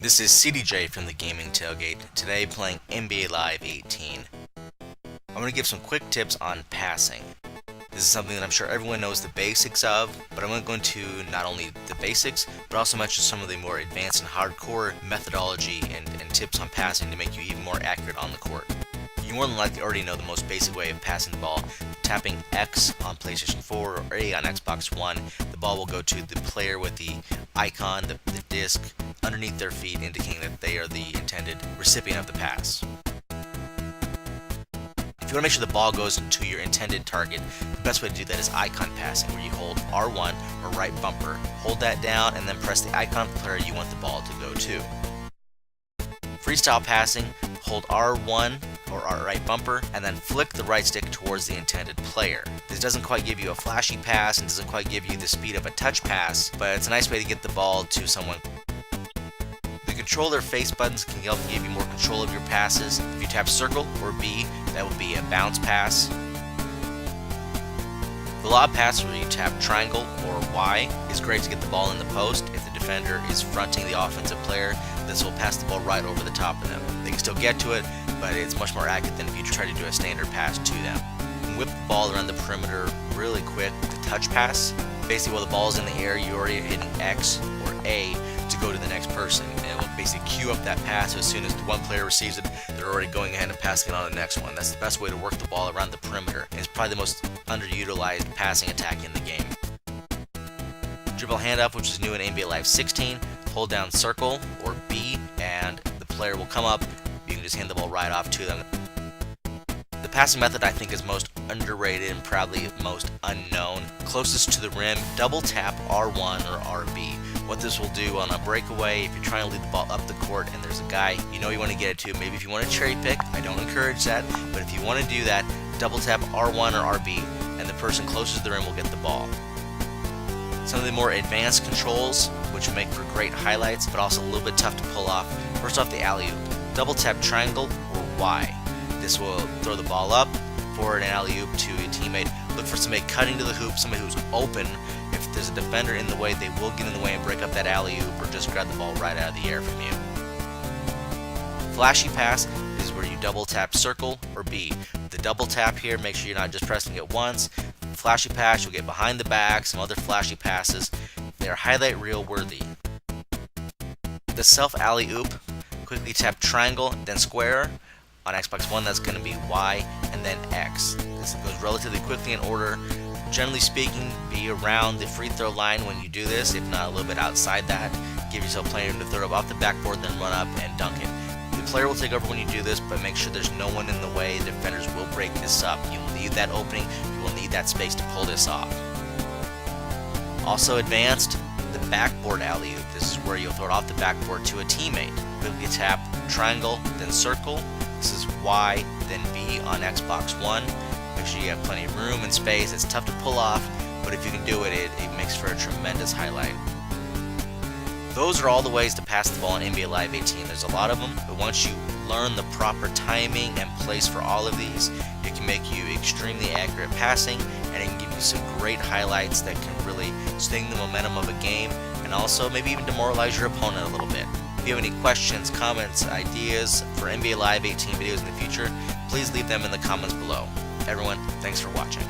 This is CDJ from the Gaming Tailgate, today playing NBA Live 18. I'm going to give some quick tips on passing. This is something that I'm sure everyone knows the basics of, but I'm going to not only the basics, but also mention some of the more advanced and hardcore methodology and tips on passing to make you even more accurate on the court. You more than likely already know the most basic way of passing the ball. Tapping X on PlayStation 4 or A on Xbox One, the ball will go to the player with the icon, the disc, underneath their feet, indicating that they are the intended recipient of the pass. If you want to make sure the ball goes into your intended target, the best way to do that is icon passing, where you hold R1 or right bumper. Hold that down and then press the icon of the player you want the ball to go to. Freestyle passing, hold R1 or right bumper and then flick the right stick towards the intended player. This doesn't quite give you a flashy pass and doesn't quite give you the speed of a touch pass, but it's a nice way to get the ball to someone. The controller face buttons can help give you more control of your passes. If you tap circle or B, that would be a bounce pass. The Lob Pass, where you tap triangle or Y, is great to get the ball in the post. If the defender is fronting the offensive player, this will pass the ball right over the top of them. They can still get to it, but it's much more accurate than if you try to do a standard pass to them. You can whip the ball around the perimeter really quick with the touch pass. Basically, while the ball is in the air, you're already hitting X or A to go to the next person. And it will basically queue up that pass. So as soon as the one player receives it, they're already going ahead and passing it on to the next one. That's the best way to work the ball around the perimeter. And it's probably the most underutilized passing attack in the game. Dribble Handoff, which is new in NBA Live 16. Hold down circle or B and the player will come up. You can just hand the ball right off to them. The passing method I think is most underrated and probably most unknown. Closest to the rim, double tap R1 or RB. What this will do on a breakaway, if you're trying to lead the ball up the court and there's a guy you know you want to get it to, maybe if you want to cherry pick, I don't encourage that, but if you want to do that, double tap R1 or RB and the person closest to the rim will get the ball. Some of the more advanced controls, which make for great highlights, but also a little bit tough to pull off. First off, the alley-oop. Double tap triangle or Y. This will throw the ball up, forward and alley-oop to a teammate. Look for somebody cutting to the hoop, somebody who's open. If there's a defender in the way, they will get in the way and break up that alley-oop or just grab the ball right out of the air from you. Flashy pass is where you double tap circle or B. The double tap here, make sure you're not just pressing it once. Flashy pass, you'll get behind the back, some other flashy passes. They are highlight reel worthy. The self alley-oop, quickly tap triangle, then square. On Xbox One, that's going to be Y and then X. This goes relatively quickly in order. Generally speaking, be around the free throw line when you do this, if not a little bit outside that. Give yourself plenty of room to throw it off the backboard, then run up and dunk it. The player will take over when you do this, but make sure there's no one in the way. The defenders will break this up. You will need that opening, you will need that space to pull this off. Also advanced, the backboard alley-oop. This is where you'll throw it off the backboard to a teammate. Quickly tap triangle, then circle. This is Y, then B on Xbox One. Make sure you have plenty of room and space. It's tough to pull off, but if you can do it, it makes for a tremendous highlight. Those are all the ways to pass the ball in NBA Live 18. There's a lot of them, but once you learn the proper timing and place for all of these, it can make you extremely accurate passing, and it can give you some great highlights that can really swing the momentum of a game, and also maybe even demoralize your opponent a little bit. If you have any questions, comments, ideas for NBA Live 18 videos in the future, please leave them in the comments below. Everyone, thanks for watching.